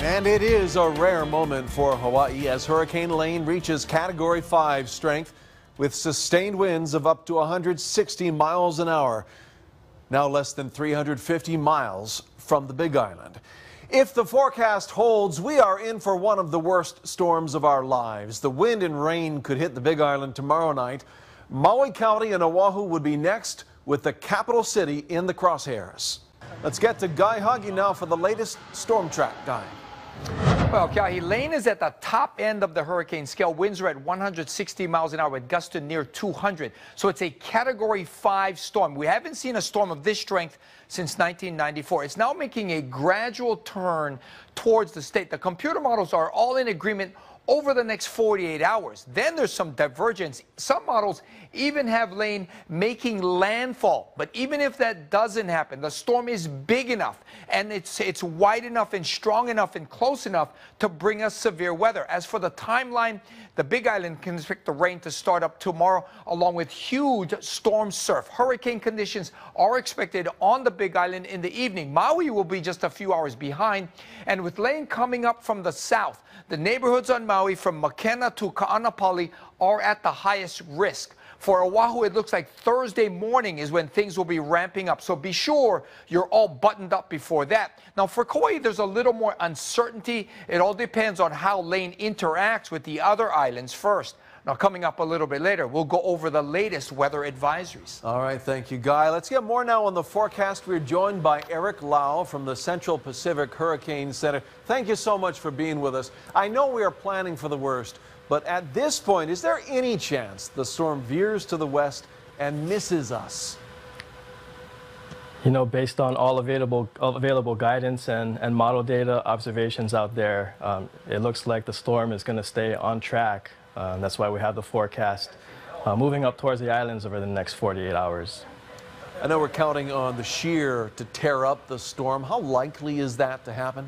And it is a rare moment for Hawaii as Hurricane Lane reaches Category 5 strength with sustained winds of up to 160 miles an hour, now less than 350 miles from the Big Island. If the forecast holds, we are in for one of the worst storms of our lives. The wind and rain could hit the Big Island tomorrow night. Maui County and Oahu would be next, with the capital city in the crosshairs. Let's get to Guy Huggy now for the latest storm track. Guy. Well, Kahi, Lane is at the top end of the hurricane scale. Winds are at 160 miles an hour with gusts to near 200. So it's a Category 5 storm. We haven't seen a storm of this strength since 1994. It's now making a gradual turn towards the state. The computer models are all in agreement over the next 48 hours. Then there's some divergence. Some models even have Lane making landfall. But even if that doesn't happen, the storm is big enough and it's wide enough and strong enough and close enough to bring us severe weather. As for the timeline, the Big Island can expect the rain to start up tomorrow along with huge storm surf. Hurricane conditions are expected on the Big Island in the evening. Maui will be just a few hours behind. And with Lane coming up from the south, the neighborhoods on Maui from Makena to Ka'anapali are at the highest risk. For Oahu, it looks like Thursday morning is when things will be ramping up. So be sure you're all buttoned up before that. Now, for Kauai, there's a little more uncertainty. It all depends on how Lane interacts with the other islands first. Now, coming up a little bit later, we'll go over the latest weather advisories. All right, thank you, Guy. Let's get more now on the forecast. We're joined by Eric Lau from the Central Pacific Hurricane Center. Thank you so much for being with us. I know we are planning for the worst, but at this point, is there any chance the storm veers to the west and misses us? You know, based on all available guidance and model data observations out there, it looks like the storm is going to stay on track. That's why we have the forecast moving up towards the islands over the next 48 hours. I know we're counting on the shear to tear up the storm. How likely is that to happen?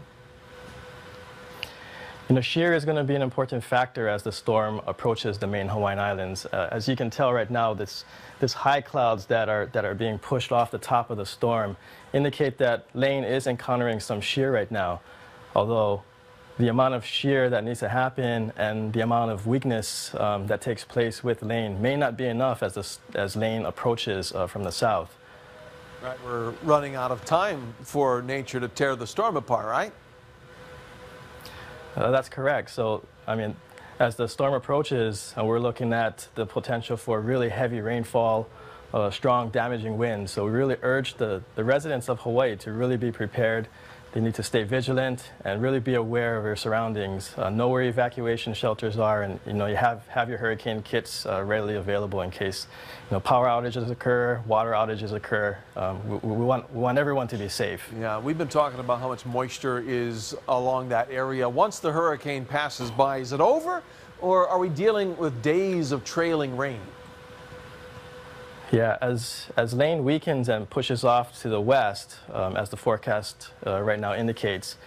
You know, shear is going to be an important factor as the storm approaches the main Hawaiian Islands. As you can tell right now, this high clouds that are being pushed off the top of the storm indicate that Lane is encountering some shear right now, although the amount of shear that needs to happen and the amount of weakness that takes place with Lane may not be enough as Lane approaches from the south. Right, we're running out of time for nature to tear the storm apart, right? That's correct. So, I mean, as the storm approaches, we're looking at the potential for really heavy rainfall, strong damaging winds. So we really urge the residents of Hawaii to really be prepared. They need to stay vigilant and really be aware of your surroundings. Know where evacuation shelters are, and you have your hurricane kits readily available in case power outages occur, water outages occur. We want everyone to be safe. Yeah, we've been talking about how much moisture is along that area. Once the hurricane passes by, is it over, or are we dealing with days of trailing rain? Yeah, as Lane weakens and pushes off to the west, as the forecast right now indicates,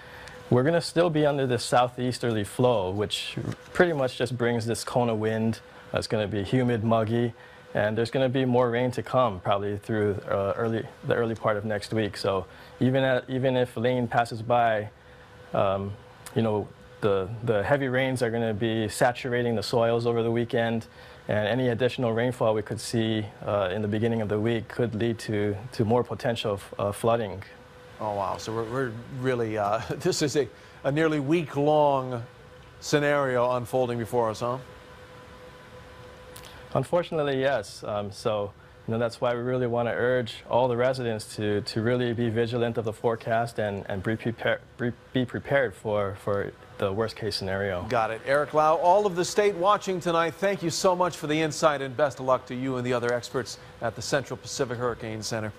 we're going to still be under this southeasterly flow, which pretty much just brings this Kona wind. It's going to be humid, muggy, and there's going to be more rain to come probably through the early part of next week. So even if Lane passes by, the heavy rains are going to be saturating the soils over the weekend. And any additional rainfall we could see in the beginning of the week could lead to more potential flooding. Oh, wow. So we're really, this is a nearly week-long scenario unfolding before us, huh? Unfortunately, yes. So that's why we really want to urge all the residents to really be vigilant of the forecast and be prepared for the worst case scenario. Got it. Eric Lau, all of the state watching tonight, thank you so much for the insight and best of luck to you and the other experts at the Central Pacific Hurricane Center.